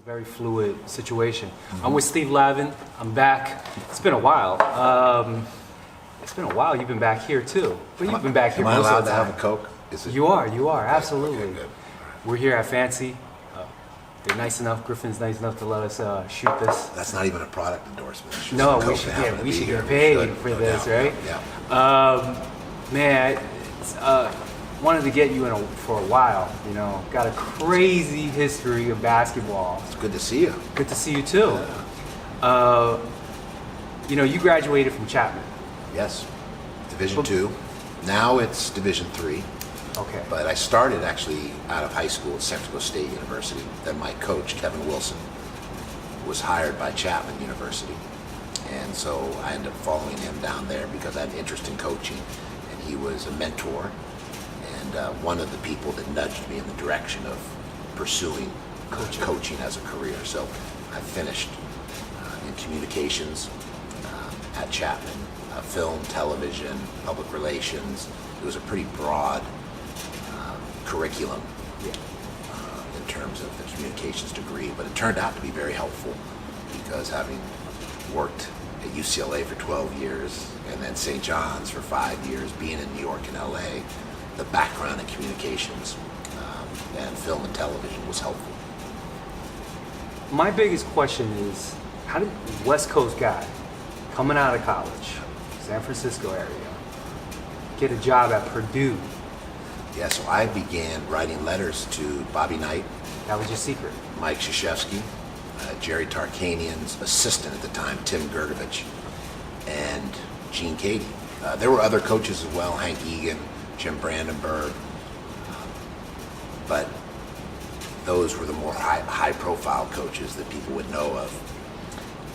very fluid situation. I'm with Steve Lavin. I'm back. It's been a while. It's been a while. You've been back here too. But you've been back here Am I most allowed of the to time. have a Coke? You are, absolutely. Okay, good. We're here at Fancy. They're nice enough. Griffin's nice enough to let us shoot this. That's not even a product endorsement. It's just No, a Coke we should that happened to we be should here. get paid We should, for no this, doubt. right? Yeah. Man, wanted to get you in for a while. You know, got a crazy history of basketball. It's good to see you. Good to see you too. You know, you graduated from Chapman. Yes. Division II. Now it's Division III. Okay. But I started actually out of high school at San Francisco State University. Then my coach, Kevin Wilson, was hired by Chapman University. And so I ended up following him down there because I had an interest in coaching. And he was a mentor and one of the people that nudged me in the direction of pursuing coaching as a career. So I finished in communications at Chapman, film, television, public relations. It was a pretty broad curriculum in terms of the communications degree, but it turned out to be very helpful because having worked at UCLA for 12 years and then St. John's for 5 years, being in New York and LA, the background in communications and film and television was helpful. My biggest question is, how did West Coast guy coming out of college, San Francisco area, get a job at Purdue? Yeah, so I began writing letters to Bobby Knight, That was your secret. Mike Krzyzewski, Jerry Tarkanian's assistant at the time, Tim Gergovich, and Gene Cady. There were other coaches as well, Hank Egan, Jim Brandenburg, but those were the more high-profile coaches that people would know of.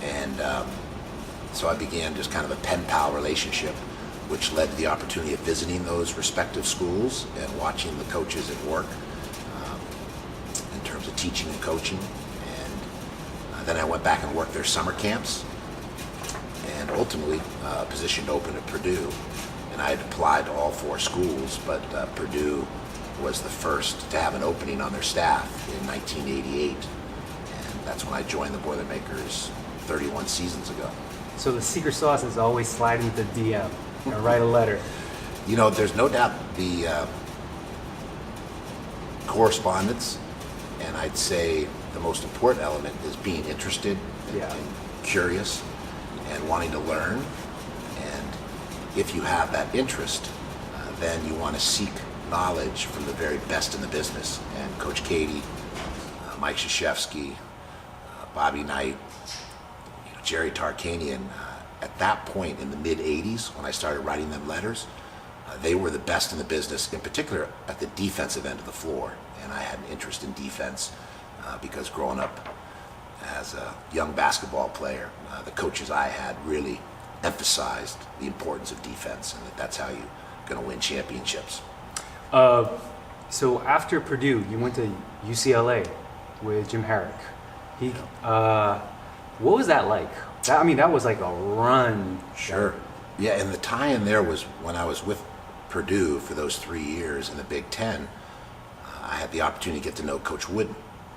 And so I began just kind of a pen-pal relationship, which led to the opportunity of visiting those respective schools and watching the coaches at work in terms of teaching and coaching. And then I went back and worked their summer camps, and ultimately a position opened at Purdue. And I had applied to all 4 schools, but Purdue was the first to have an opening on their staff in 1988. And that's when I joined the Boilermakers 31 seasons ago. So the secret sauce is always sliding the DM or write a letter. You know, there's no doubt the correspondence, and I'd say the most important element is being interested and curious and wanting to learn. And if you have that interest, then you want to seek knowledge from the very best in the business. And Coach Cady, Mike Krzyzewski, Bobby Knight, Jerry Tarkanian, at that point in the mid-'80s when I started writing them letters, they were the best in the business, in particular at the defensive end of the floor. And I had an interest in defense because growing up as a young basketball player, the coaches I had really emphasized the importance of defense and that's how you're going to win championships. So after Purdue, you went to UCLA with Jim Herrick. What was that like? That was like a run. Sure. Yeah, and the tie-in there was when I was with Purdue for those 3 years in the Big Ten, I had the opportunity to get to know Coach Wooden.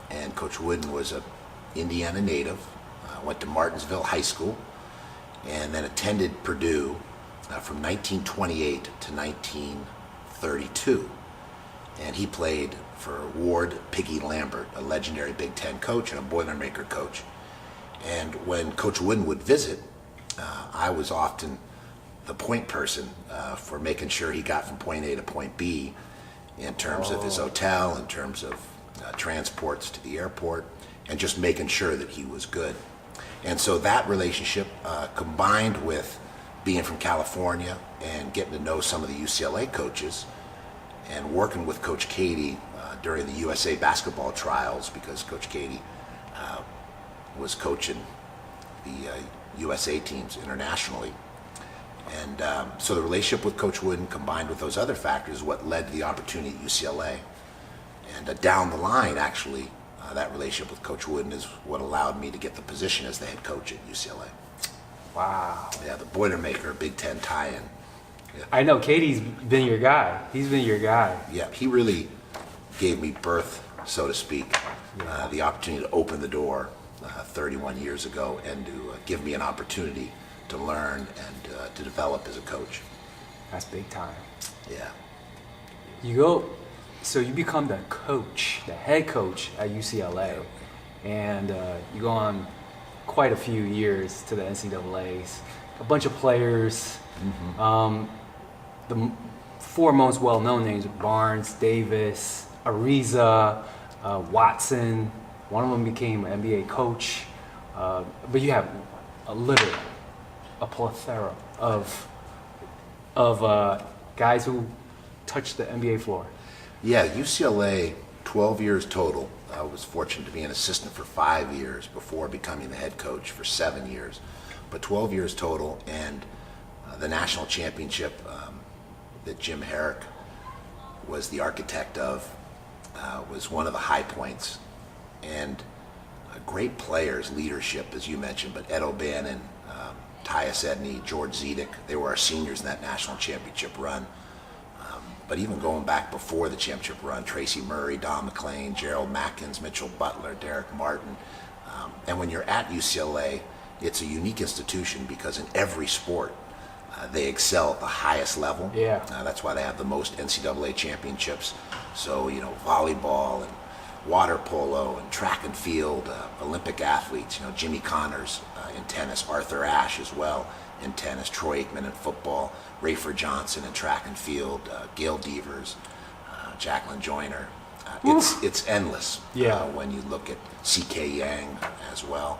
And Coach Wooden was an Indiana native, went to Martinsville High School, and then attended Purdue from 1928 to 1932. And he played for Ward Piggy Lambert, a legendary Big Ten coach and a Boilermaker coach. And when Coach Wooden would visit, I was often the point person for making sure he got from point A to point B in terms of his hotel, in terms of transports to the airport, and just making sure that he was good. And so that relationship, combined with being from California and getting to know some of the UCLA coaches and working with Coach Cady during the USA basketball trials, because Coach Cady was coaching the USA teams internationally. And so the relationship with Coach Wooden combined with those other factors is what led to the opportunity at UCLA. And down the line, actually, that relationship with Coach Wooden is what allowed me to get the position as the head coach at UCLA. Wow. Yeah, the Boilermaker Big Ten tie-in. Yeah. I know, Katie's been your guy. He's been your guy. Yeah, he really gave me birth, so to speak, the opportunity to open the door 31 years ago and to give me an opportunity to learn and to develop as a coach. That's big time. Yeah. So you become the coach, the head coach at UCLA, and you go on quite a few years to the NCAAs. A bunch of players. The four most well-known names: Barnes, Davis, Ariza, Watson. One of them became an NBA coach. But you have a plethora of guys who touched the NBA floor. Yeah, UCLA, 12 years total. I was fortunate to be an assistant for 5 years before becoming the head coach for 7 years. But 12 years total, and the national championship that Jim Herrick was the architect of was one of the high points. And great players, leadership, as you mentioned, but Ed O'Bannon, Tyus Edney, George Zedek, they were our seniors in that national championship run. But even going back before the championship run, Tracy Murray, Don McClain, Gerald Matkins, Mitchell Butler, Derek Martin. And when you're at UCLA, it's a unique institution because in every sport, they excel at the highest level. Yeah. That's why they have the most NCAA championships. So, volleyball and water polo and track and field, Olympic athletes, Jimmy Connors in tennis, Arthur Ashe as well in tennis, Troy Aikman in football, Rayford Johnson in track and field, Gail Devers, Jacqueline Joyner. It's endless when you look at C.K. Yang as well.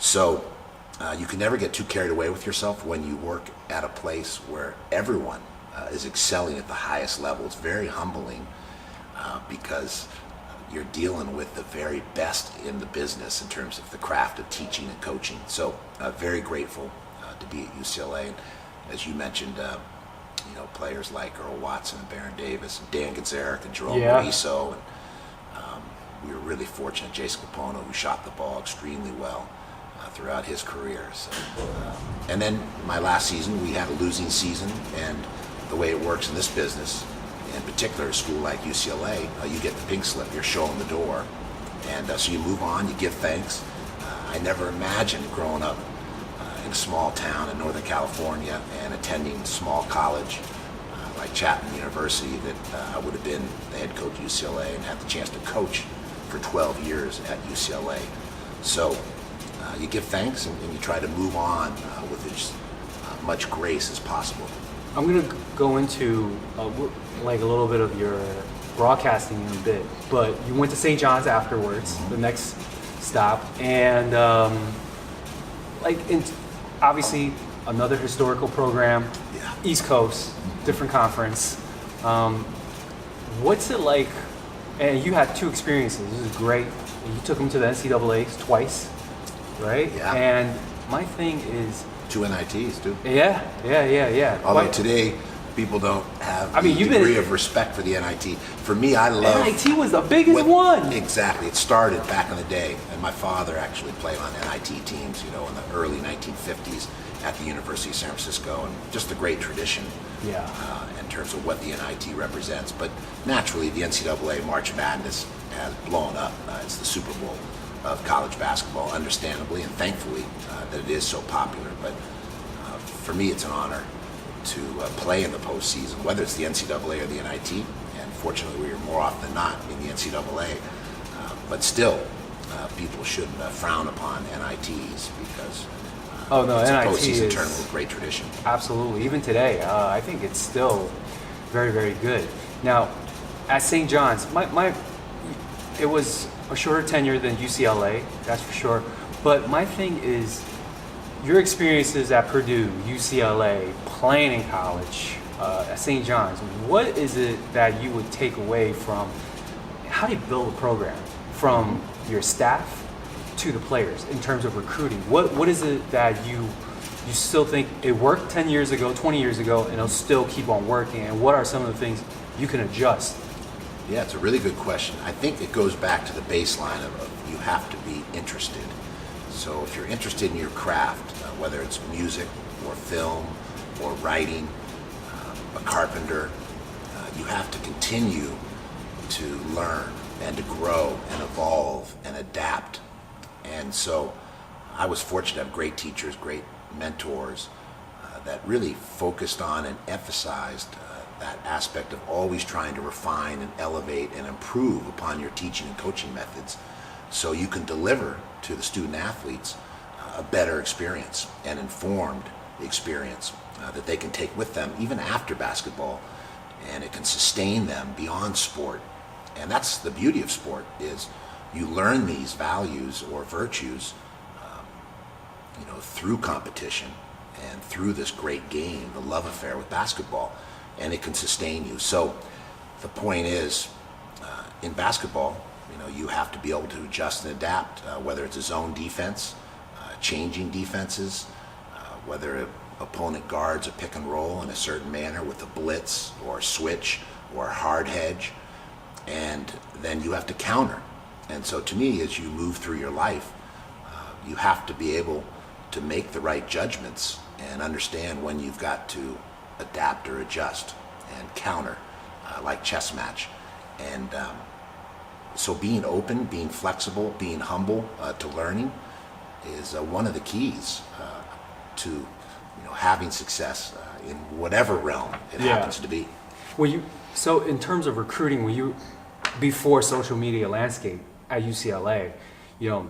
So you can never get too carried away with yourself when you work at a place where everyone is excelling at the highest level. It's very humbling because you're dealing with the very best in the business in terms of the craft of teaching and coaching. So very grateful to be at UCLA. And as you mentioned, players like Earl Watson and Baron Davis and Dan Gonzarek and Jerome Mariso. And we were really fortunate, Jason Capono, who shot the ball extremely well throughout his career. So, and then my last season, we had a losing season, and the way it works in this business, in particular a school like UCLA, you get the pink slip, you're showing the door, and so you move on, you give thanks. I never imagined growing up in a small town in Northern California and attending a small college like Chapman University that I would have been the head coach at UCLA and had the chance to coach for 12 years at UCLA. So you give thanks and you try to move on with as much grace as possible. I'm going to go into like a little bit of your broadcasting in a bit, but you went to St. John's afterwards, the next stop, and obviously another historical program, East Coast, different conference. What's it like? And you had two experiences. This is great. You took them to the NCAAs twice, right? Yeah. And my thing is, 2 NITs, too. Yeah. Although today, people don't have the degree of respect for the NIT. For me, I love... NIT was the biggest one! Exactly. It started back in the day, and my father actually played on NIT teams, in the early 1950s at the University of San Francisco, and just a great tradition in terms of what the NIT represents. But naturally, the NCAA March Madness has blown up. It's the Super Bowl of college basketball, understandably and thankfully that it is so popular. But for me, it's an honor to play in the postseason, whether it's the NCAA or the NIT. And fortunately, we are more often than not in the NCAA. But still, people shouldn't frown upon NITs because it's a postseason tournament with great tradition. Absolutely. Even today, I think it's still very, very good. Now, at St. John's, it was a shorter tenure than UCLA, that's for sure. But my thing is, your experiences at Purdue, UCLA, playing in college, at St. John's, what is it that you would take away from how do you build a program from your staff to the players in terms of recruiting? What is it that you still think it worked 10 years ago, 20 years ago, and it'll still keep on working? And what are some of the things you can adjust? Yeah, it's a really good question. I think it goes back to the baseline of you have to be interested. So if you're interested in your craft, whether it's music or film or writing, a carpenter, you have to continue to learn and to grow and evolve and adapt. And so I was fortunate to have great teachers, great mentors that really focused on and emphasized that aspect of always trying to refine and elevate and improve upon your teaching and coaching methods so you can deliver to the student athletes a better experience, an informed experience that they can take with them even after basketball, and it can sustain them beyond sport. And that's the beauty of sport, is you learn these values or virtues through competition and through this great game, the love affair with basketball, and it can sustain you. So the point is, in basketball, you have to be able to adjust and adapt, whether it's a zone defense, changing defenses, whether an opponent guards a pick and roll in a certain manner with a blitz or a switch or a hard hedge, and then you have to counter. And so to me, as you move through your life, you have to be able to make the right judgments and understand when you've got to adapt or adjust and counter, like chess match. And so being open, being flexible, being humble to learning is one of the keys to having success in whatever realm it happens to be. So in terms of recruiting, before social media landscape at UCLA,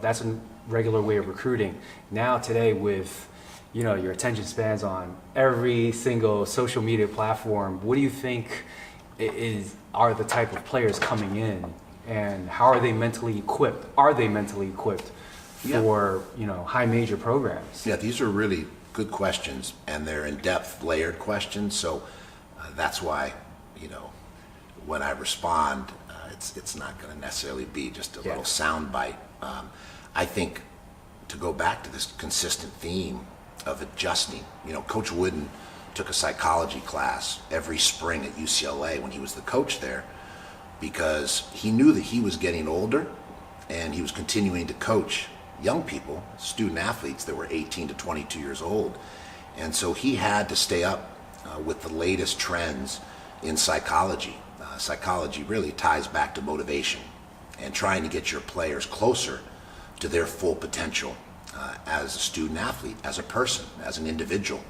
that's a regular way of recruiting. Now today with your attention spans on every single social media platform, what do you think are the type of players coming in, and how are they mentally equipped? Are they mentally equipped for high major programs? Yeah, these are really good questions, and they're in-depth, layered questions. So that's why when I respond, it's not going to necessarily be just a little sound bite. I think to go back to this consistent theme of adjusting, Coach Wooden took a psychology class every spring at UCLA when he was the coach there, because he knew that he was getting older and he was continuing to coach young people, student athletes that were 18 to 22 years old. And so he had to stay up with the latest trends in psychology. Psychology really ties back to motivation and trying to get your players closer to their full potential as a student athlete, as a person, as an individual.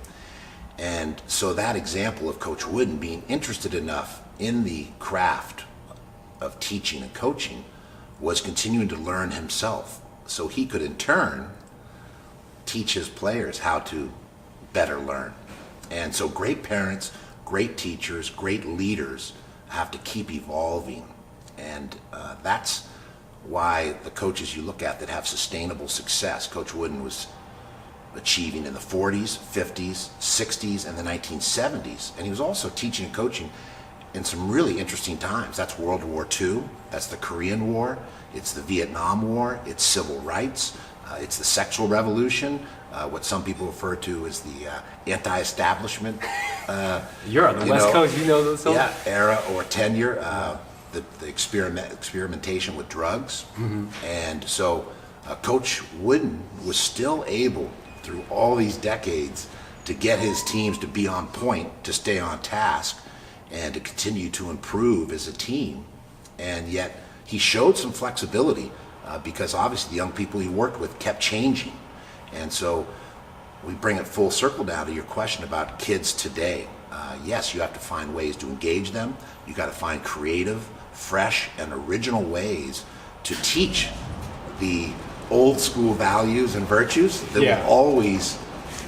And so that example of Coach Wooden being interested enough in the craft of teaching and coaching was continuing to learn himself, so he could in turn teach his players how to better learn. And so great parents, great teachers, great leaders have to keep evolving. And that's why the coaches you look at that have sustainable success, Coach Wooden was achieving in the 40s, 50s, 60s, and the 1970s. And he was also teaching and coaching in some really interesting times. That's World War II, that's the Korean War, it's the Vietnam War, it's civil rights, it's the sexual revolution, what some people refer to as the anti-establishment. You're on the West Coast, you know those songs? Yeah, era or tenure, the experimentation with drugs. Mm-hmm. And so Coach Wooden was still able, through all these decades, to get his teams to be on point, to stay on task, and to continue to improve as a team. And yet he showed some flexibility because obviously the young people he worked with kept changing. And so we bring it full circle down to your question about kids today. Yes, you have to find ways to engage them. You got to find creative, fresh, and original ways to teach the old school values and virtues that will always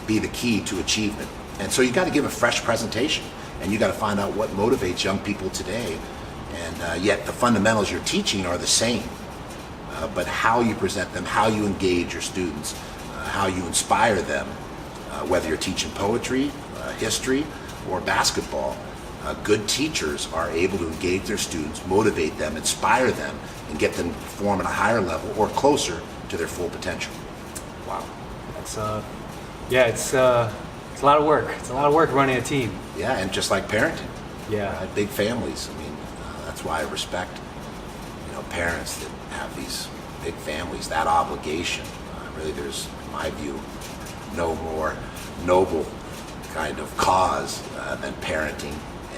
be the key to achievement. And so you got to give a fresh presentation, and you got to find out what motivates young people today. And yet the fundamentals you're teaching are the same, but how you present them, how you engage your students, how you inspire them, whether you're teaching poetry, history, or basketball, good teachers are able to engage their students, motivate them, inspire them, and get them to perform at a higher level or closer to their full potential. Wow, that's it's a lot of work. It's a lot of work running a team. Yeah, and just like parenting. Yeah, big families. I mean, that's why I respect parents that have these big families. That obligation, really, there's, in my view, no more noble kind of cause than parenting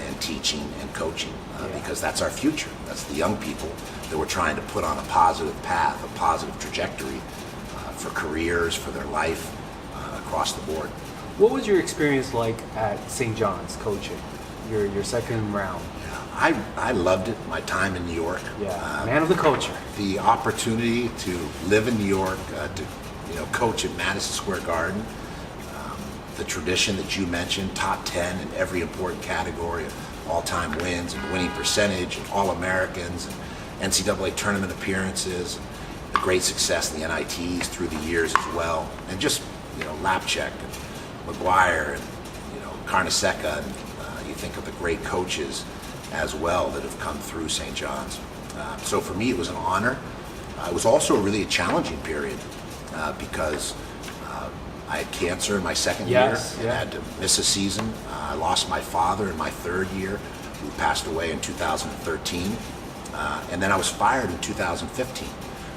and teaching and coaching, because that's our future. That's the young people that we're trying to put on a positive path, a positive trajectory for careers, for their life, across the board. What was your experience like at St. John's coaching? Your second round. I loved it. My time in New York. Yeah, man of the culture. The opportunity to live in New York, to coach at Madison Square Garden. The tradition that you mentioned, top 10 in every important category of all-time wins and winning percentage and All-Americans and NCAA tournament appearances, the great success in the NITs through the years as well, and just Lapchek and McGuire and Carnesecca, and you think of the great coaches as well that have come through St. John's. So for me, it was an honor. It was also really a challenging period because I had cancer in my second year and had to miss a season. I lost my father in my third year, who passed away in 2013. And then I was fired in 2015.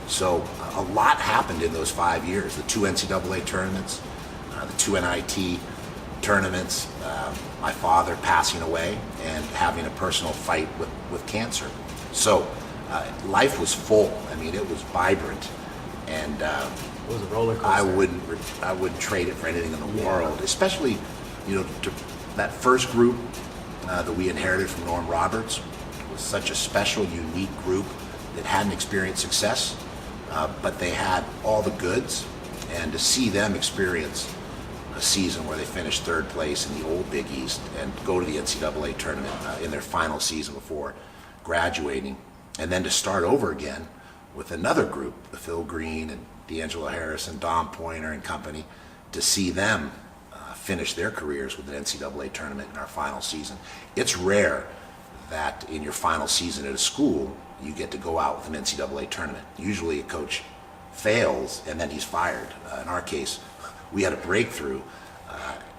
So a lot happened in those 5 years. The 2 NCAA tournaments, the 2 NIT tournaments, my father passing away and having a personal fight with cancer. So life was full. I mean, it was vibrant. And it was a roller coaster. I wouldn't trade it for anything in the world, especially that first group that we inherited from Norm Roberts was such a special, unique group that hadn't experienced success, but they had all the goods, and to see them experience a season where they finished third place in the old Big East and go to the NCAA tournament in their final season before graduating, and then to start over again with another group, the Phil Green and D'Angelo Harris and Don Pointer and company, to see them finish their careers with an NCAA tournament in our final season. It's rare that in your final season at a school, you get to go out with an NCAA tournament. Usually a coach fails and then he's fired. In our case, we had a breakthrough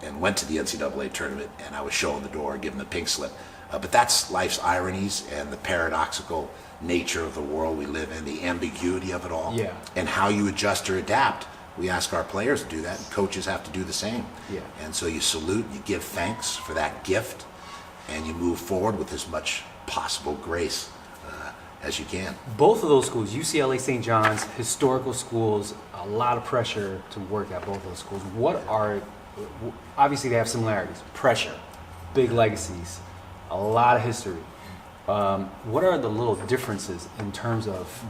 and went to the NCAA tournament, and I was shown the door, given the pink slip. But that's life's ironies and the paradoxical nature of the world we live in, the ambiguity of it all, and how you adjust or adapt. We ask our players to do that, and coaches have to do the same. And so you salute, you give thanks for that gift, and you move forward with as much possible grace as you can. Both of those schools, UCLA, St. John's, historical schools, a lot of pressure to work at both of those schools. Obviously they have similarities, pressure, big legacies, a lot of history. What are the little differences in terms of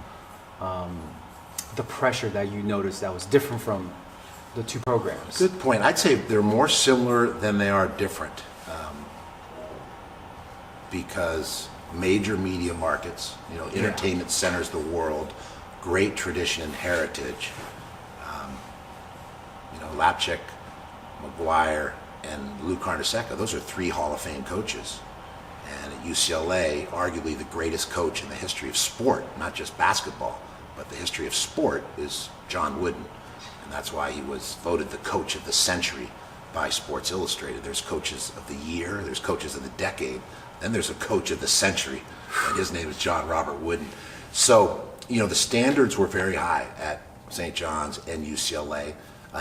the pressure that you noticed that was different from the two programs? Good point. I'd say they're more similar than they are different, because major media markets, entertainment centers of the world, great tradition and heritage. Lapchek, McGuire, and Lou Carnesecca, those are 3 Hall of Fame coaches. And at UCLA, arguably the greatest coach in the history of sport, not just basketball, but the history of sport, is John Wooden. And that's why he was voted the coach of the century by Sports Illustrated. There's coaches of the year, there's coaches of the decade, then there's a coach of the century, and his name is John Robert Wooden. So, the standards were very high at St. John's and UCLA.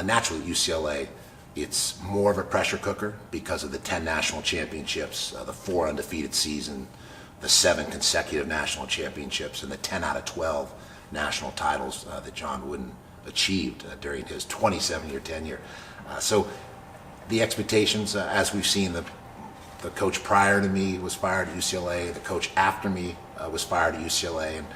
Naturally, UCLA, it's more of a pressure cooker because of the 10 national championships, the 4 undefeated season, the 7 consecutive national championships, and the 10 out of 12 national titles that John Wooden achieved during his 27-year tenure. So the expectations, as we've seen, the coach prior to me was fired at UCLA, the coach after me was fired at UCLA, and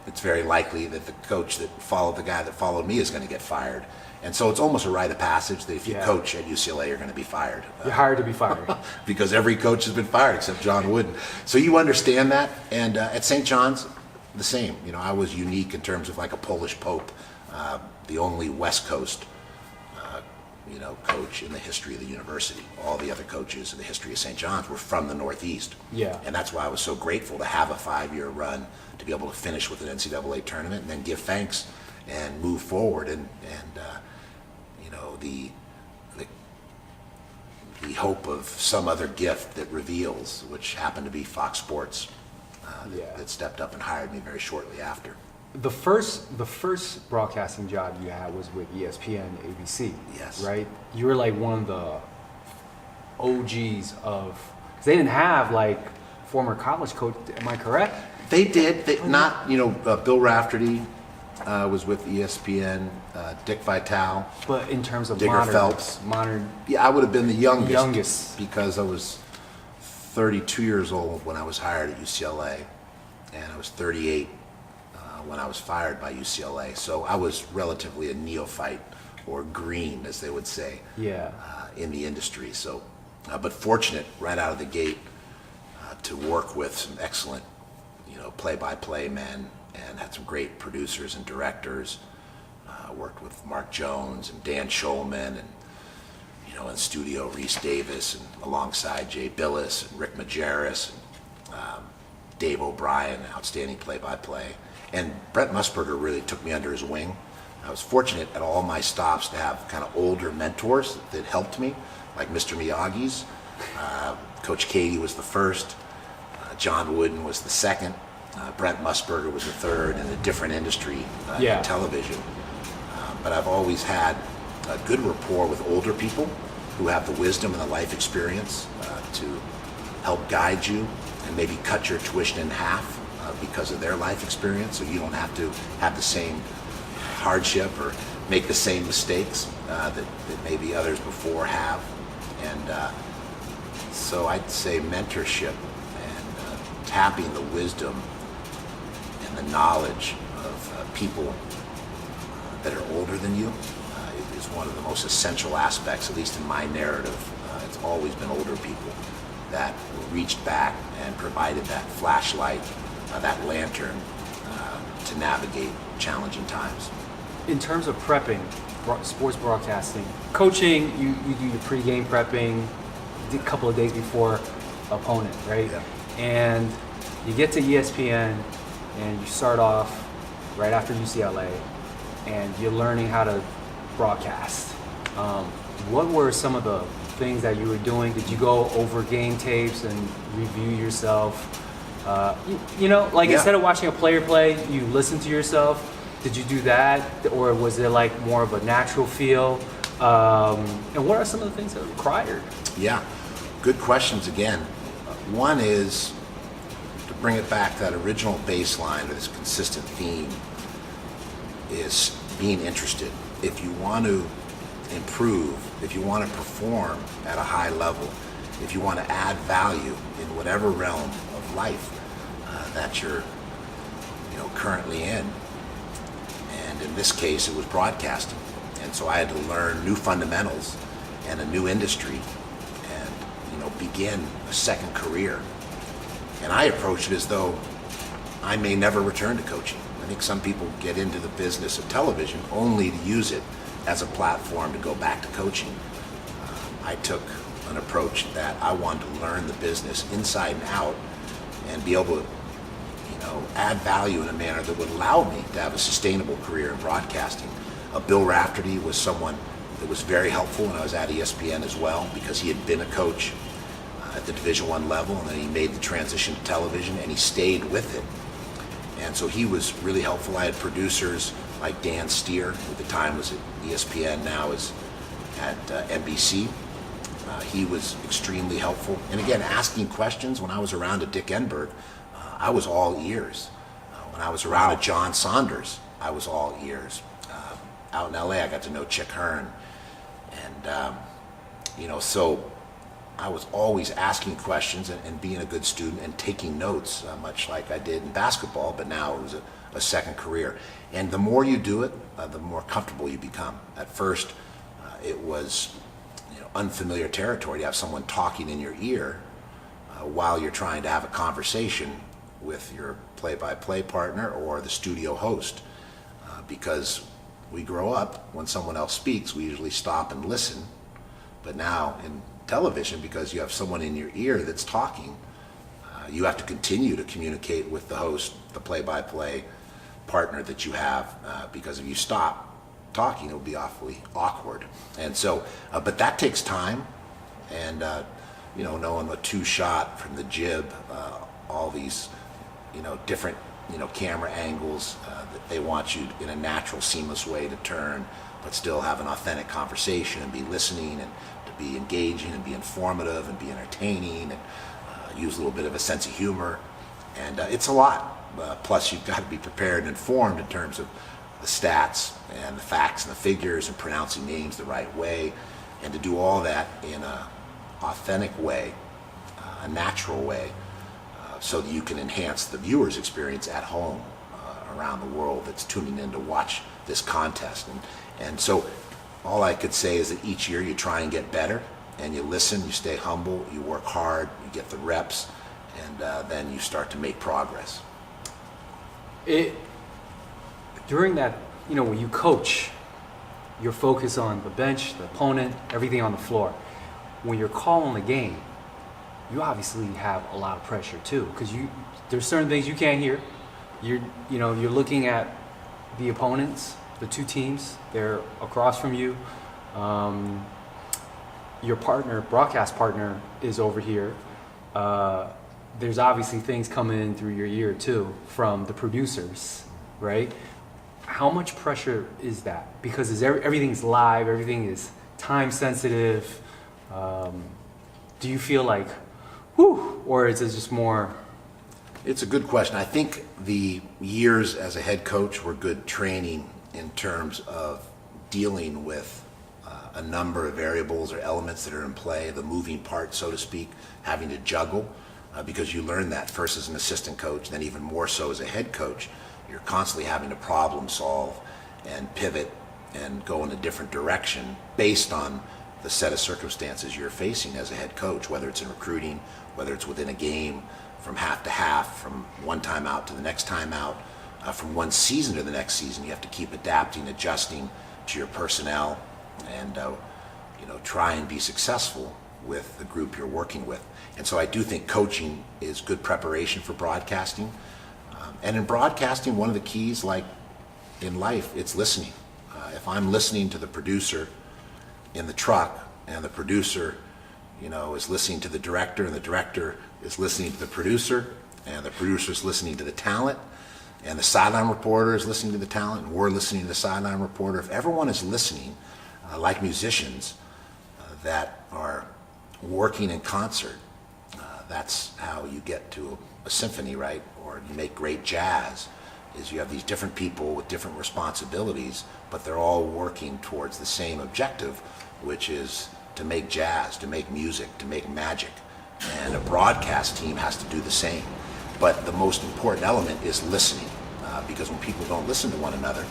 it's very likely that the coach that followed the guy that followed me is going to get fired. And so it's almost a rite of passage that if you coach at UCLA, you're going to be fired. You're hired to be fired. Because every coach has been fired except John Wooden. So you understand that. And at St. John's, the same. I was unique in terms of like a Polish Pope, the only West Coast coach in the history of the university. All the other coaches in the history of St. John's were from the Northeast. And that's why I was so grateful to have a 5-year run, to be able to finish with an NCAA tournament and then give thanks and move forward and the hope of some other gift that reveals, which happened to be Fox Sports, that stepped up and hired me very shortly after. The first broadcasting job you had was with ESPN, ABC. Yes. Right? You were like one of the OGs of, because they didn't have like former college coach. Am I correct? They did. Not, Bill Rafferty was with ESPN, Dick Vitale. But in terms of Digger Phelps. modern. Yeah, I would have been the Youngest. because I was 32 years old when I was hired at UCLA, and I was 38 when I was fired by UCLA. So I was relatively a neophyte, or green, as they would say, in the industry. So, but fortunate right out of the gate to work with some excellent, play-by-play men, and had some great producers and directors. Worked with Mark Jones and Dan Schulman, and in studio Reese Davis, and alongside Jay Billis and Rick Majerus, and Dave O'Brien, outstanding play-by-play. And Brent Musburger really took me under his wing. I was fortunate at all my stops to have kind of older mentors that helped me, like Mr. Miyagi's. Coach Katie was the first, John Wooden was the second, Brent Musburger was the third, in a different industry, in television. But I've always had a good rapport with older people who have the wisdom and the life experience to help guide you and maybe cut your tuition in half because of their life experience, so you don't have to have the same hardship or make the same mistakes that maybe others before have. And so I'd say mentorship and tapping the wisdom and the knowledge of people that are older than you is one of the most essential aspects, at least in my narrative. It's always been older people that reached back and provided that flashlight, that lantern to navigate challenging times. In terms of prepping, sports broadcasting, coaching, you do your pregame prepping a couple of days before opponent, right? Yeah. And you get to ESPN and you start off right after UCLA and you're learning how to broadcast. What were some of the things that you were doing? Did you go over game tapes and review yourself? Instead of watching a player play, you listen to yourself. Did you do that, or was it like more of a natural feel? And what are some of the things that are required? Yeah, good questions again. One is to bring it back to that original baseline, or this consistent theme, is being interested. If you want to improve, if you want to perform at a high level, if you want to add value in whatever realm of life that you're currently in, and in this case it was broadcasting, and so I had to learn new fundamentals and a new industry and begin a second career. And I approached it as though I may never return to coaching. I think some people get into the business of television only to use it as a platform to go back to coaching. I took an approach that I wanted to learn the business inside and out and be able to add value in a manner that would allow me to have a sustainable career in broadcasting. Bill Rafferty was someone that was very helpful when I was at ESPN as well, because he had been a coach at the Division I level, and then he made the transition to television, and he stayed with it. And so he was really helpful. I had producers like Dan Steer, who at the time was at ESPN, now is at NBC. He was extremely helpful. And again, asking questions. When I was around a Dick Enberg, I was all ears. When I was around a John Saunders, I was all ears. Out in LA, I got to know Chick Hearn. And, so I was always asking questions and being a good student and taking notes, much like I did in basketball, but now it was a second career. And the more you do it, the more comfortable you become. At first, it was unfamiliar territory to have someone talking in your ear while you're trying to have a conversation with your play-by-play partner or the studio host, because we grow up, when someone else speaks, we usually stop and listen. But now in television, because you have someone in your ear that's talking, you have to continue to communicate with the host, the play-by-play partner that you have, because if you stop talking, it'll be awfully awkward. And so, but that takes time, and knowing a two-shot from the jib, all these different camera angles that they want you in a natural, seamless way to turn, but still have an authentic conversation and be listening and to be engaging and be informative and be entertaining. And use a little bit of a sense of humor, and it's a lot. Plus, you've got to be prepared and informed in terms of the stats and the facts and the figures and pronouncing names the right way, and to do all that in a authentic way, a natural way, so that you can enhance the viewer's experience at home around the world that's tuning in to watch this contest. And so all I could say is that each year you try and get better, and you listen, you stay humble, you work hard, you get the reps, and then you start to make progress. During that, when you coach, you're focused on the bench, the opponent, everything on the floor. When you're calling the game, you obviously have a lot of pressure too, because there's certain things you can't hear. You're looking at the opponents, the two teams, they're across from you. Your broadcast partner is over here. There's obviously things coming in through your ear too from the producers, right? How much pressure is that? Because everything's live, everything is time sensitive. Do you feel like, whew, or is it just more? It's a good question. I think the years as a head coach were good training in terms of dealing with a number of variables or elements that are in play, the moving part, so to speak, having to juggle, because you learn that first as an assistant coach, then even more so as a head coach. You're constantly having to problem solve and pivot and go in a different direction based on the set of circumstances you're facing as a head coach, whether it's in recruiting, whether it's within a game, from half to half, from one time out to the next time out, from one season to the next season. You have to keep adapting, adjusting to your personnel, and try and be successful with the group you're working with. And so I do think coaching is good preparation for broadcasting. And in broadcasting, one of the keys, like in life, it's listening. If I'm listening to the producer in the truck, and the producer, is listening to the director, and the director is listening to the producer, and the producer is listening to the talent, and the sideline reporter is listening to the talent, and we're listening to the sideline reporter. If everyone is listening, like musicians that are working in concert, that's how you get to a symphony, right? Or you make great jazz, is you have these different people with different responsibilities, but they're all working towards the same objective, which is to make jazz, to make music, to make magic. And a broadcast team has to do the same. But the most important element is listening, because when people don't listen to one another,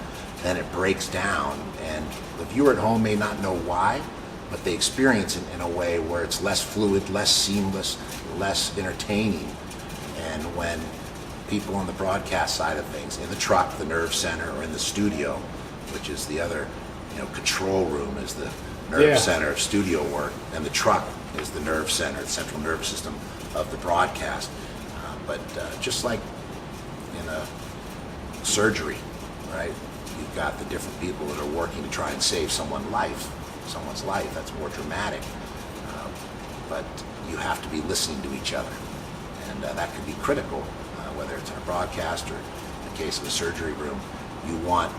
then it breaks down, and the viewer at home may not know why, but they experience it in a way where it's less fluid, less seamless, less entertaining. And when people on the broadcast side of things, in the truck, the nerve center, or in the studio, which is the other, control room is the nerve center of studio work, and the truck is the nerve center, the central nervous system of the broadcast. But just like in a surgery, right? You've got the different people that are working to try and save someone's life. That's more dramatic. But you have to be listening to each other, and that could be critical, whether it's in a broadcast or in the case of a surgery room. You want,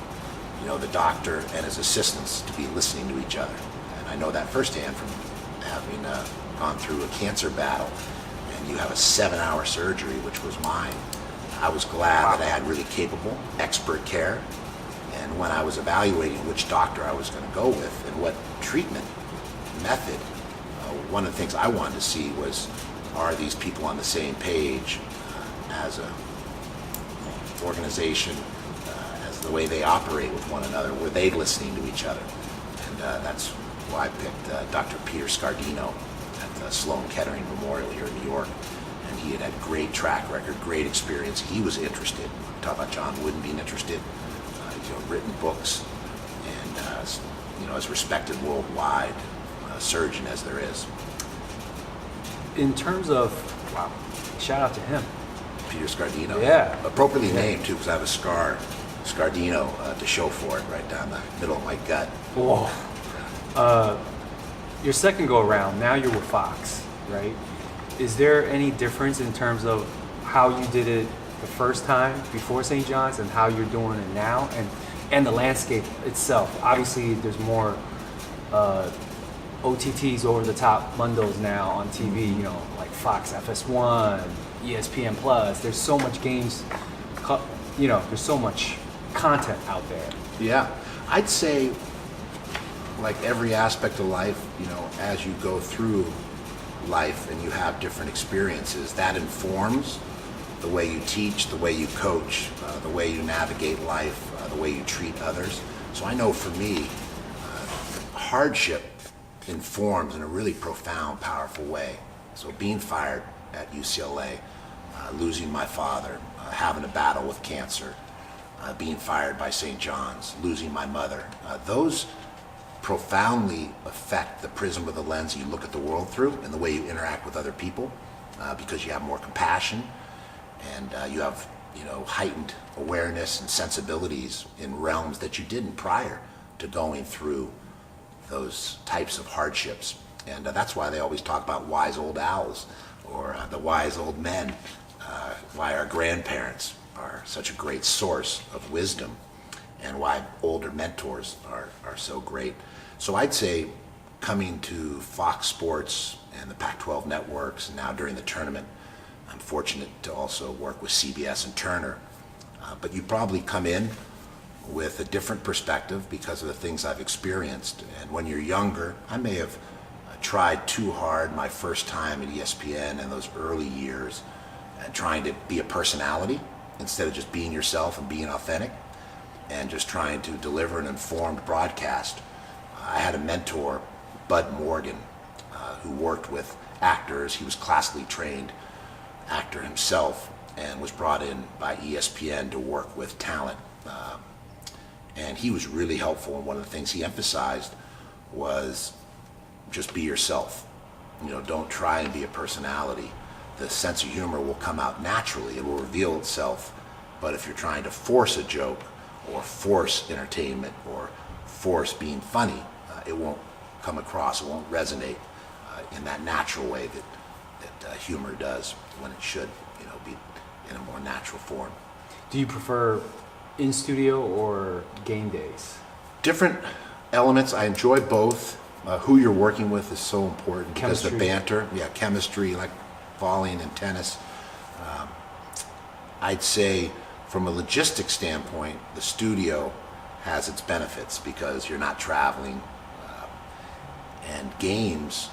the doctor and his assistants to be listening to each other. And I know that firsthand from having gone through a cancer battle, and you have a 7-hour surgery, which was mine. I was glad that I had really capable, expert care. And when I was evaluating which doctor I was going to go with and what treatment method, one of the things I wanted to see was, are these people on the same page as an organization, as the way they operate with one another? Were they listening to each other? And that's why I picked Dr. Peter Scardino at the Sloan Kettering Memorial here in New York. And he had great track record, great experience. He was interested. Talk about John Wooden being interested. He's written books, and as respected worldwide surgeon as there is. In terms of, shout out to him. Peter Scardino. Yeah. Appropriately named too, because I have a scar, Scardino, to show for it right down the middle of my gut. Whoa. Your second go around, now you're with Fox, right? Is there any difference in terms of how you did it the first time before St. John's and how you're doing it now, and the landscape itself? Obviously, there's more OTTs, over the top bundles now on TV, you know, like Fox FS1, ESPN Plus. There's so much games, you know, there's so much content out there. Yeah, I'd say, like every aspect of life, you know, as you go through life and you have different experiences, that informs the way you teach, the way you coach, the way you navigate life, the way you treat others. So I know for me, hardship informs in a really profound, powerful way. So being fired at UCLA, losing my father, having a battle with cancer, being fired by St. John's, losing my mother, those profoundly affect the prism of the lens you look at the world through and the way you interact with other people, because you have more compassion and you have, you know, heightened awareness and sensibilities in realms that you didn't prior to going through those types of hardships. And that's why they always talk about wise old owls or the wise old men, why our grandparents are such a great source of wisdom and why older mentors are so great. So I'd say coming to Fox Sports and the Pac-12 networks, and now during the tournament, I'm fortunate to also work with CBS and Turner. But you probably come in with a different perspective because of the things I've experienced. And when you're younger, I may have tried too hard my first time at ESPN in those early years, trying to be a personality instead of just being yourself and being authentic and just trying to deliver an informed broadcast. I had a mentor, Bud Morgan, who worked with actors. He was classically trained actor himself and was brought in by ESPN to work with talent. And he was really helpful, and one of the things he emphasized was just be yourself. You know, don't try and be a personality. The sense of humor will come out naturally, it will reveal itself. But if you're trying to force a joke or force entertainment or force being funny, it won't come across, it won't resonate in that natural way that humor does when it should, you know, be in a more natural form. Do you prefer in studio or game days? Different elements. I enjoy both. Who you're working with is so important because Chemistry. the banter, chemistry, like volleying and tennis. I'd say from a logistics standpoint, the studio has its benefits because you're not traveling, and games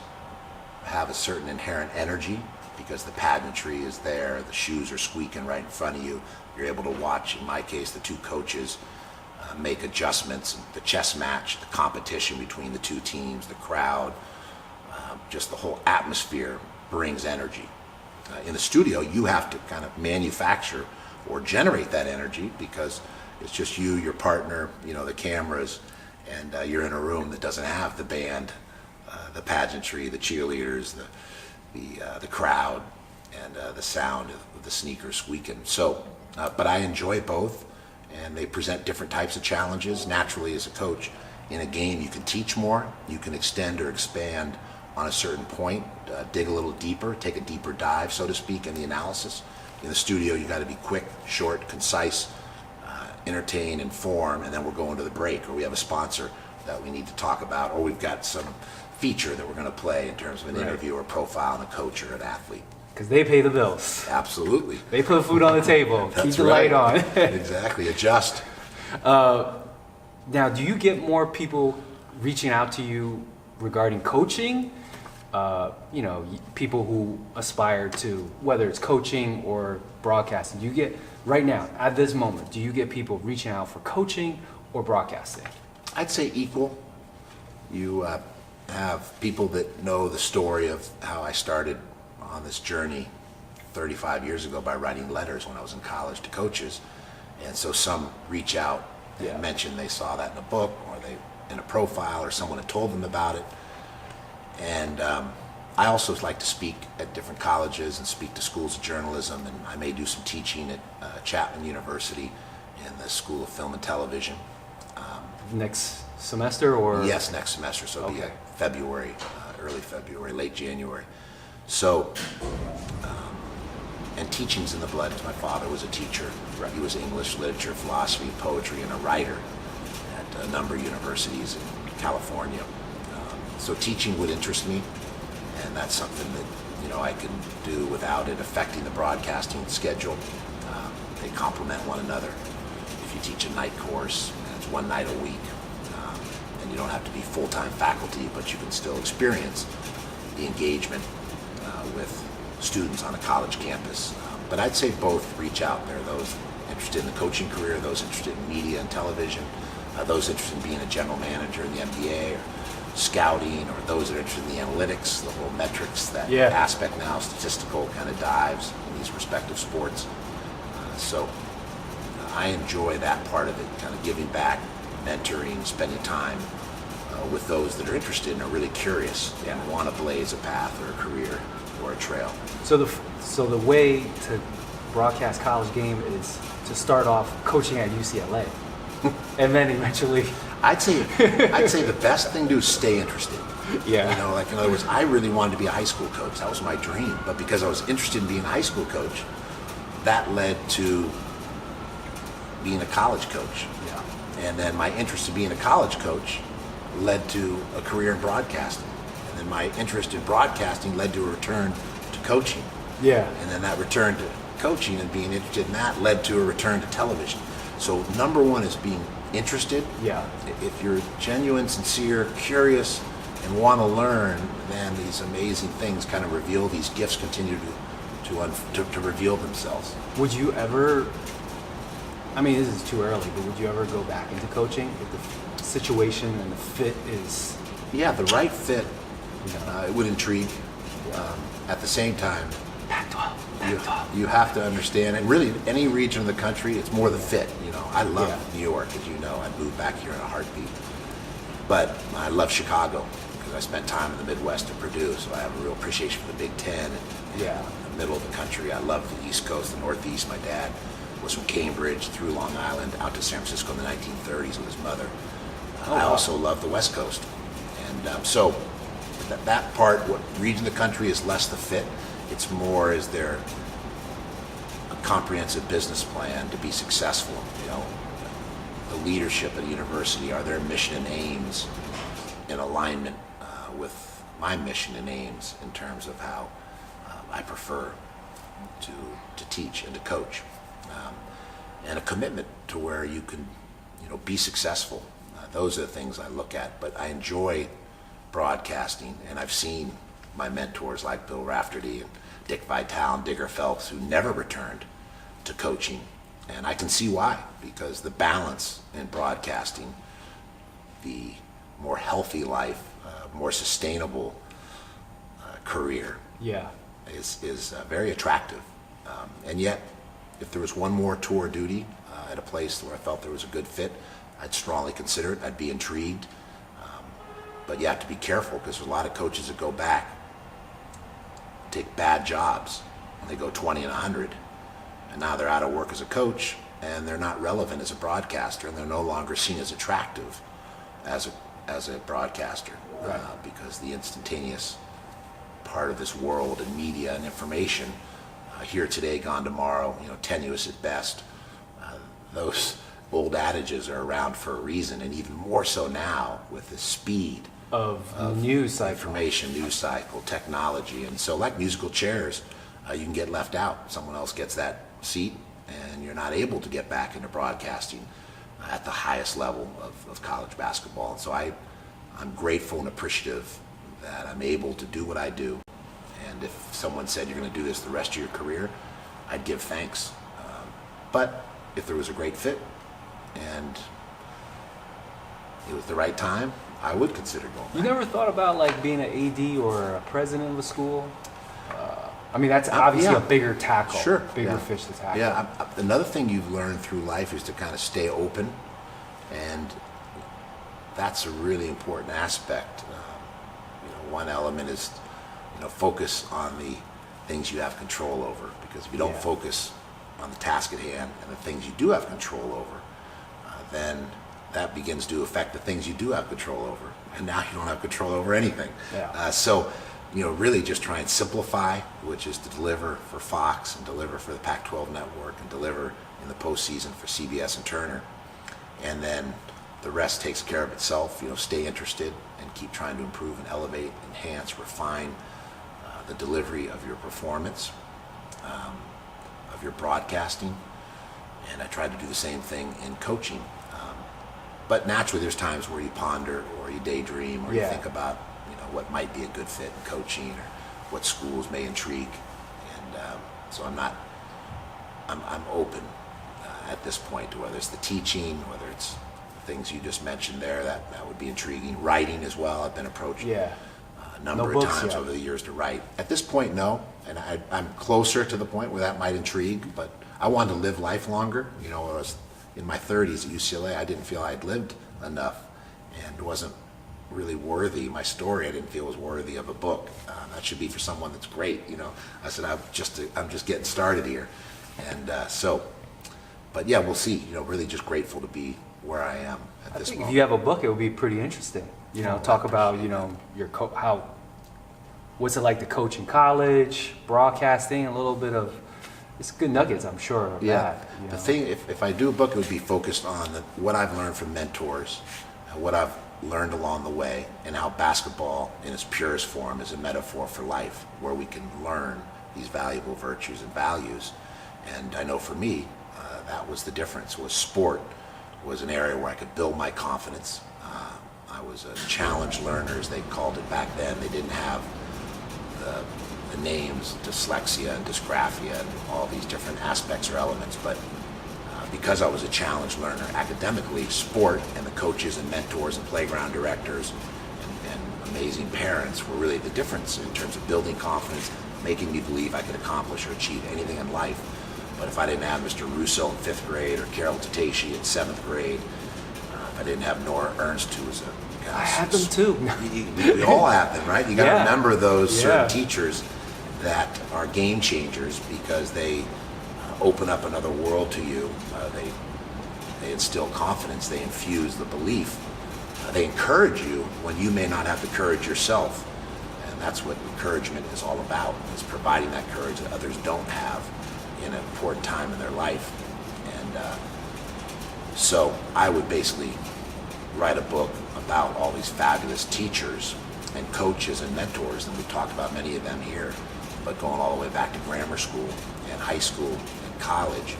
have a certain inherent energy because the pageantry is there, the shoes are squeaking right in front of you. You're able to watch, in my case, the two coaches make adjustments, the chess match, the competition between the two teams, the crowd, just the whole atmosphere brings energy. In the studio, you have to kind of manufacture or generate that energy because it's just you, your partner, you know, the cameras, and you're in a room that doesn't have the band, the pageantry, the cheerleaders, the crowd, and the sound of the sneakers squeaking. So, but I enjoy both, and they present different types of challenges. Naturally, as a coach, in a game you can teach more, you can extend or expand on a certain point, dig a little deeper, take a deeper dive, so to speak, in the analysis. In the studio, you got to be quick, short, concise, entertain, inform, and then we're going to the break, or we have a sponsor that we need to talk about, or we've got some feature that we're going to play in terms of an interview or profile on a coach or an athlete. Because they pay the bills. Absolutely. They put food on the table. Keep the light on. Exactly. Adjust. Now, do you get more people reaching out to you regarding coaching? You know, people who aspire to, whether it's coaching or broadcasting. Do you get, right now, at this moment, do you get people reaching out for coaching or broadcasting? I'd say equal. You have people that know the story of how I started on this journey 35 years ago by writing letters when I was in college to coaches. And so some reach out and mention they saw that in a book or they in a profile or someone had told them about it. And I also like to speak at different colleges and speak to schools of journalism, and I may do some teaching at Chapman University in the School of Film and Television. Next semester or? Yes, next semester, so it'll be February, early February, late January. So, and teaching's in the blood because my father was a teacher. Right. He was English, literature, philosophy, poetry, and a writer at a number of universities in California. So teaching would interest me, and that's something that I can do without it affecting the broadcasting schedule. They complement one another. If you teach a night course, it's one night a week, and you don't have to be full-time faculty, but you can still experience the engagement with students on a college campus. But I'd say both reach out. There are those interested in the coaching career, those interested in media and television, those interested in being a general manager in the NBA, or scouting, or those that are interested in the analytics, the whole metrics, that aspect now, statistical kind of dives in these respective sports. So I enjoy that part of it, kind of giving back, mentoring, spending time with those that are interested and are really curious and want to blaze a path or a career or a trail. So the way to broadcast college game is to start off coaching at UCLA, and then eventually. I'd say the best thing to do is stay interested. Yeah. Like in other words, I really wanted to be a high school coach. That was my dream. But because I was interested in being a high school coach, that led to being a college coach. Yeah. And then my interest in being a college coach led to a career in broadcasting. And then my interest in broadcasting led to a return to coaching. Yeah. And then that return to coaching and being interested in that led to a return to television. So number one is being interested. Yeah. If you're genuine, sincere, curious, and want to learn, then these amazing things kind of reveal, these gifts continue to reveal themselves. Would you ever, I mean, this is too early, but would you ever go back into coaching if the situation and the fit is... Yeah, the right fit, it would intrigue. At the same time, Pac-12. You have to understand, and really any region of the country, it's more the fit. I love New York, as you know. I'd move back here in a heartbeat. But I love Chicago because I spent time in the Midwest at Purdue, so I have a real appreciation for the Big Ten and the middle of the country. I love the East Coast, the Northeast. My dad was from Cambridge through Long Island out to San Francisco in the 1930s with his mother. I also love the West Coast. And so that part, what region of the country is less the fit. It's more, is there a comprehensive business plan to be successful? The leadership at a university, are their mission and aims in alignment with my mission and aims in terms of how I prefer to teach and to coach, and a commitment to where you can be successful. Those are the things I look at. But I enjoy broadcasting, and I've seen my mentors like Bill Rafferty and Dick Vitale and Digger Phelps who never returned to coaching. And I can see why, because the balance in broadcasting, the more healthy life, more sustainable career is very attractive. And yet, if there was one more tour duty at a place where I felt there was a good fit, I'd strongly consider it. I'd be intrigued. But you have to be careful, because there's a lot of coaches that go back, take bad jobs, and they go 20 and 100. And now they're out of work as a coach, and they're not relevant as a broadcaster, and they're no longer seen as attractive as a broadcaster, because the instantaneous part of this world and media and information, here today, gone tomorrow, tenuous at best. Those old adages are around for a reason, and even more so now with the speed of news cycle. Information, news cycle, technology. And so like musical chairs, you can get left out. Someone else gets that seat, and you're not able to get back into broadcasting at the highest level of college basketball. And so I'm grateful and appreciative that I'm able to do what I do. And if someone said you're going to do this the rest of your career, I'd give thanks. But if there was a great fit and it was the right time, I would consider going back. You never thought about like being an AD or a president of a school? I mean, that's obviously a bigger tackle, bigger fish to tackle. Yeah, another thing you've learned through life is to kind of stay open, and that's a really important aspect. One element is, focus on the things you have control over, because if you don't focus on the task at hand and the things you do have control over, then that begins to affect the things you do have control over, and now you don't have control over anything. So really just try and simplify, which is to deliver for Fox and deliver for the Pac-12 network and deliver in the postseason for CBS and Turner, and then The rest takes care of itself. Stay interested and keep trying to improve and elevate, enhance, refine the delivery of your performance, of your broadcasting. And I try to do the same thing in coaching. But naturally, there's times where you ponder or you daydream or you think about, what might be a good fit in coaching or what schools may intrigue. And so I'm open at this point to whether it's the teaching, whether it's things you just mentioned there, that would be intriguing. Writing as well. I've been approached a number of times over the years to write. At this point, no. And I'm closer to the point where that might intrigue, but I wanted to live life longer. I was in my 30s at UCLA. I didn't feel I'd lived enough and wasn't really worthy. My story, I didn't feel was worthy of a book. That should be for someone that's great. I said, I'm just getting started here. And but yeah, we'll see. Really just grateful to be where I am at this moment. If you have a book, it would be pretty interesting. Talk about, your what's it like to coach in college, broadcasting, a little bit of, it's good nuggets, I'm sure, of that. The thing, if I do a book, it would be focused on what I've learned from mentors, what I've learned along the way, and how basketball in its purest form is a metaphor for life, where we can learn these valuable virtues and values. And I know for me, that was the difference. Was sport was an area where I could build my confidence. I was a challenge learner, as they called it back then. They didn't have the names dyslexia and dysgraphia and all these different aspects or elements, but because I was a challenge learner academically, sport and the coaches and mentors and playground directors and amazing parents were really the difference in terms of building confidence, making me believe I could accomplish or achieve anything in life. But if I didn't have Mr. Russo in 5th grade or Carol Tatashi in 7th grade, if I didn't have Nora Ernst, who was I had them too. We all have them, right? You got to remember those certain teachers that are game changers because they open up another world to you. They instill confidence. They infuse the belief. They encourage you when you may not have the courage yourself. And that's what encouragement is all about, is providing that courage that others don't have in an important time in their life. And so I would basically write a book about all these fabulous teachers and coaches and mentors, and we've talked about many of them here, but going all the way back to grammar school and high school and college.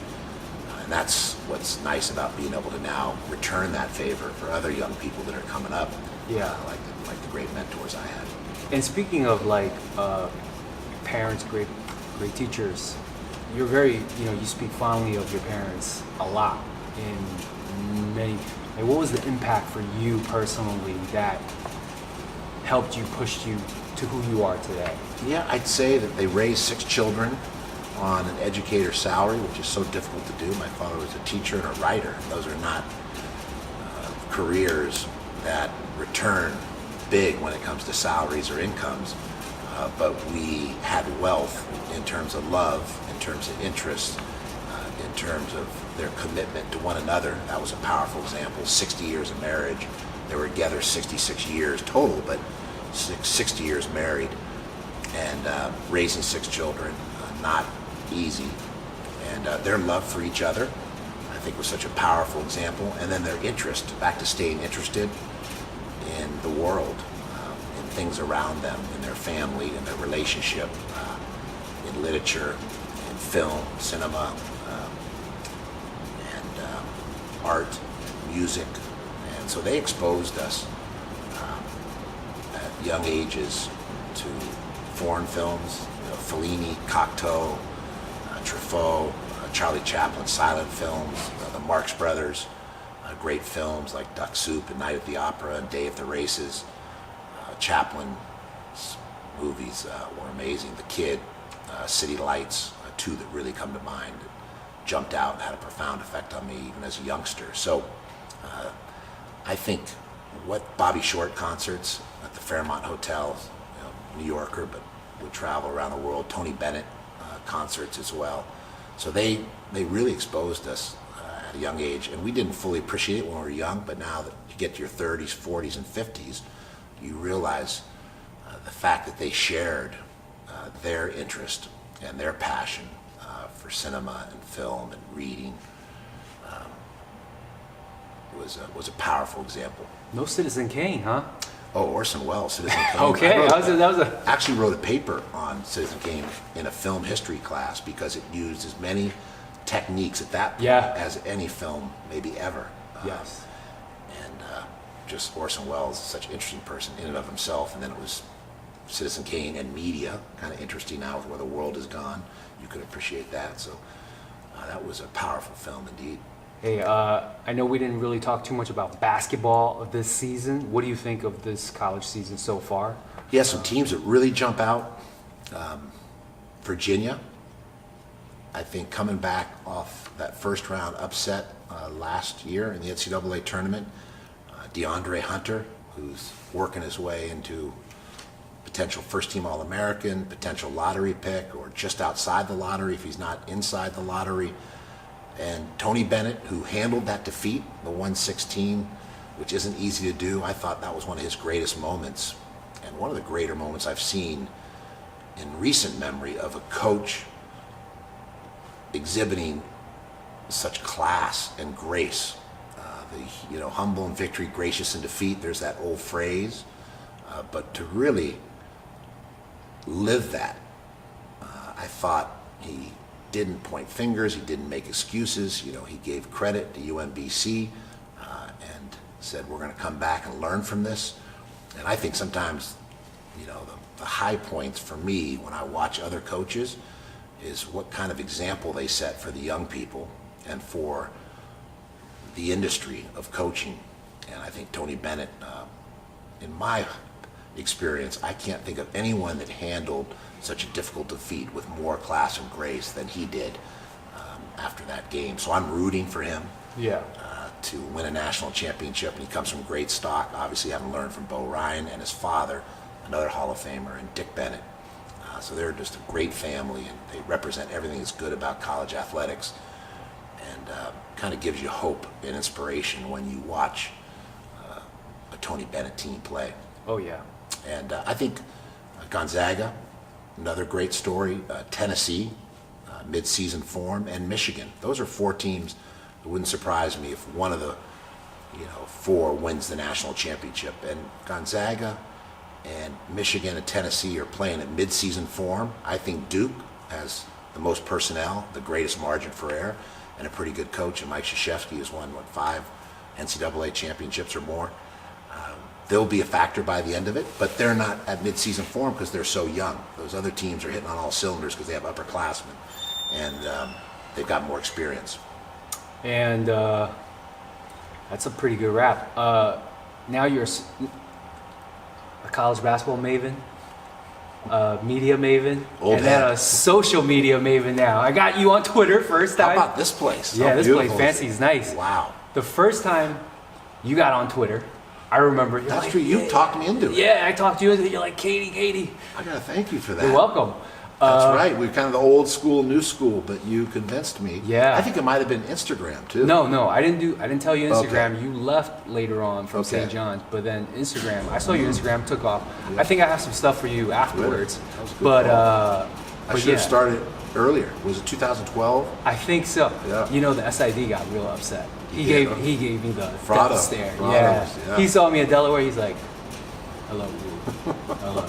And that's what's nice about being able to now return that favor for other young people that are coming up, like the great mentors I had. And speaking of parents, great teachers, you're very, you speak fondly of your parents a lot in many. Like, what was the impact for you personally that helped you, pushed you to who you are today? Yeah, I'd say that they raised 6 children on an educator's salary, which is so difficult to do. My father was a teacher and a writer. Those are not careers that return big when it comes to salaries or incomes. But we had wealth in terms of love, in terms of interest, in terms of their commitment to one another. That was a powerful example. 60 years of marriage. They were together 66 years total, but 60 years married, and raising 6 children, not easy. And their love for each other, I think, was such a powerful example. And then their interest, back to staying interested in the world, in things around them, in their family, in their relationship, in literature, in film, cinema, and art, music. And so they exposed us at young ages to foreign films, Fellini, Cocteau, Truffaut, Charlie Chaplin silent films, the Marx Brothers, great films like Duck Soup and Night at the Opera and Day at the Races. Chaplin's movies were amazing. The Kid, City Lights, 2 that really come to mind, jumped out and had a profound effect on me even as a youngster. So I think what Bobby Short concerts at the Fairmont Hotel, New Yorker, but would travel around the world. Tony Bennett concerts as well. So they really exposed us at a young age, and we didn't fully appreciate it when we were young, but now that you get to your 30s, 40s, and 50s, you realize the fact that they shared their interest and their passion for cinema and film and reading was a powerful example. No Citizen Kane, huh? Oh, Orson Welles, Citizen Kane. Okay, I actually wrote a paper on Citizen Kane in a film history class because it used as many techniques at that point as any film maybe ever. Yes. Just Orson Welles is such an interesting person in and of himself, and then it was Citizen Kane and media, kind of interesting now with where the world has gone. You could appreciate that. So that was a powerful film indeed. Hey, I know we didn't really talk too much about basketball this season. What do you think of this college season so far? Yeah, some teams that really jump out. Virginia, I think coming back off that first round upset last year in the NCAA tournament. DeAndre Hunter, who's working his way into potential first-team All-American, potential lottery pick, or just outside the lottery if he's not inside the lottery. And Tony Bennett, who handled that defeat, the 116, which isn't easy to do. I thought that was one of his greatest moments, and one of the greater moments I've seen in recent memory of a coach exhibiting such class and grace. Humble in victory, gracious in defeat. There's that old phrase. But to really live that, I thought he didn't point fingers. He didn't make excuses. He gave credit to UMBC and said, we're going to come back and learn from this. And I think sometimes, the high points for me when I watch other coaches is what kind of example they set for the young people and for the industry of coaching. And I think Tony Bennett, in my experience, I can't think of anyone that handled such a difficult defeat with more class and grace than he did after that game. So I'm rooting for him to win a national championship. And he comes from great stock, obviously having learned from Bo Ryan and his father, another Hall of Famer, and Dick Bennett. So they're just a great family, and they represent everything that's good about college athletics. And kind of gives you hope and inspiration when you watch a Tony Bennett team play. Oh, yeah. And I think Gonzaga, another great story. Tennessee, mid-season form, and Michigan. Those are four teams. It wouldn't surprise me if one of the four wins the national championship. And Gonzaga and Michigan and Tennessee are playing at mid-season form. I think Duke has the most personnel, the greatest margin for error, and a pretty good coach. And Mike Krzyzewski has won, 5 NCAA championships or more. They'll be a factor by the end of it, but they're not at mid-season form because they're so young. Those other teams are hitting on all cylinders because they have upperclassmen, and they've got more experience. And that's a pretty good wrap. Now you're a college basketball maven, media maven, and then a social media maven now. I got you on Twitter first time. How about this place? Yeah, this place fancy is nice. Wow. The first time you got on Twitter, I remember. That's true. You talked me into it. Yeah, I talked you into it. You're like, Katie. I gotta thank you for that. You're welcome. That's right. We're kind of the old school, new school, but you convinced me. Yeah. I think it might have been Instagram too. No, I didn't tell you Instagram. Okay. You left later on from Okay. St. John's, but then Instagram. I saw your Instagram took off. I think I have some stuff for you afterwards. That was a good But call. I should have yeah. started earlier. Was it 2012? I think so. Yeah. The SID got real upset. He did, gave me the Frotto. death stare. Frotto, yeah. He saw me in Delaware. He's like, "Hello, dude. Hello."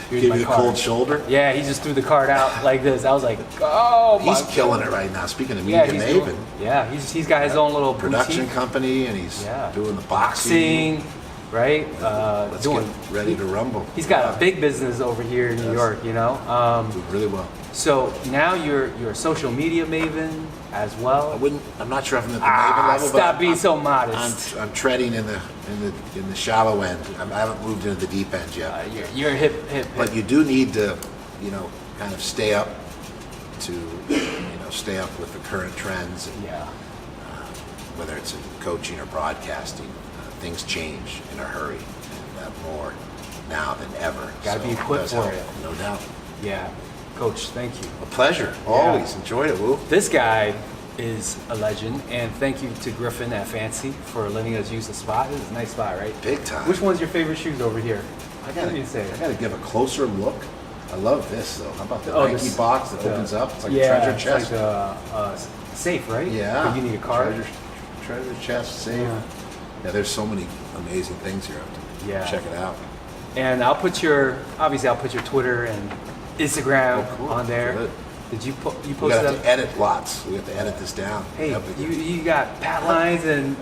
Here's Give my you the card. cold shoulder? Yeah, he just threw the card out like this. I was like, "Oh my!" He's killing it right now. Speaking of media, Maven. He's got his own little Production boutique. company, and he's doing the boxing. Right? Let's get ready to rumble. He's got a big business over here in New York, Doing really well. So now you're a social media maven as well. I'm not sure if I'm at the Maven level, stop but being so modest. I'm treading in the shallow end. I haven't moved into the deep end yet. You're hip. But you do need to, kind of stay up stay up with the current trends. And, whether it's in coaching or broadcasting, things change in a hurry, and more now than ever. Got to be equipped for it. No doubt. Yeah. Coach, thank you. A pleasure. Always enjoyed it, Woo. This guy is a legend, and thank you to Griffin at Fancy for letting us use the spot. This is a nice spot, right? Big time. Which one's your favorite shoes over here? I gotta give a closer look. I love this though. How about the Nike box that opens up? It's like a treasure chest. It's like a safe, right? Yeah. But you need a card. Treasure chest safe. Yeah, there's so many amazing things here. I have to Yeah. check it out. And I'll put your Twitter and Instagram Oh, cool. on there. Good. Did you We post got it to up? edit lots. We have to edit this down. Hey, Yep. you got Pat Lines and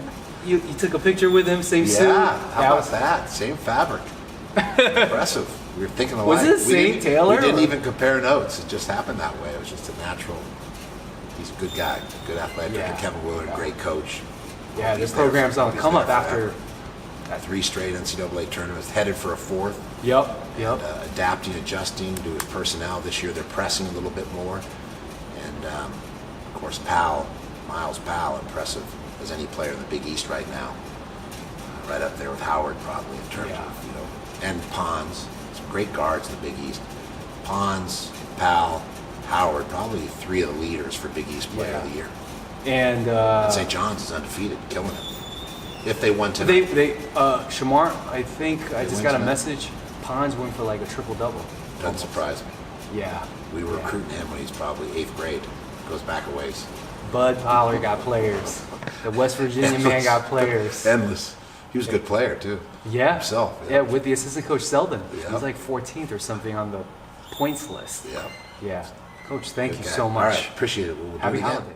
you took a picture with him, same suit. Yeah, how about was- that? Same fabric. Impressive. We were thinking alike. Was it We St. didn't- Taylor, We didn't or- even compare notes. It just happened that way. It was just a natural. He's a good guy, good athletic. Yeah. And Kevin Willard, great coach. Yeah, He's this there program's for- on the he's come there up forever. after. 3 straight NCAA tournaments, headed for a 4th. Yep. And, adapting, adjusting to his personnel. This year they're pressing a little bit more. And of course, Miles Powell, impressive as any player in the Big East right now. Right up there with Howard probably in terms Yeah. of, and Pons. Some great guards in the Big East. Pons, Powell, Howard, probably 3 of the leaders for Big East Player of the Year. And And St. John's is undefeated, killing it. If they won tonight. Shamar, I think I just win got a tonight? message. Pons went for like a triple double. Doesn't surprise me. Yeah. We were Yeah. recruiting him when he's probably 8th grade. Goes back a ways. Bud Pollard got players. The West Virginia man got players. Endless. He was a good player too. Yeah. Himself. Yeah, with the assistant coach Selden. Yeah. He's like 14th or something on the points list. Yeah. Yeah. Coach, thank Good you guy. so much. All right. Appreciate it. We'll do Happy it again. holidays.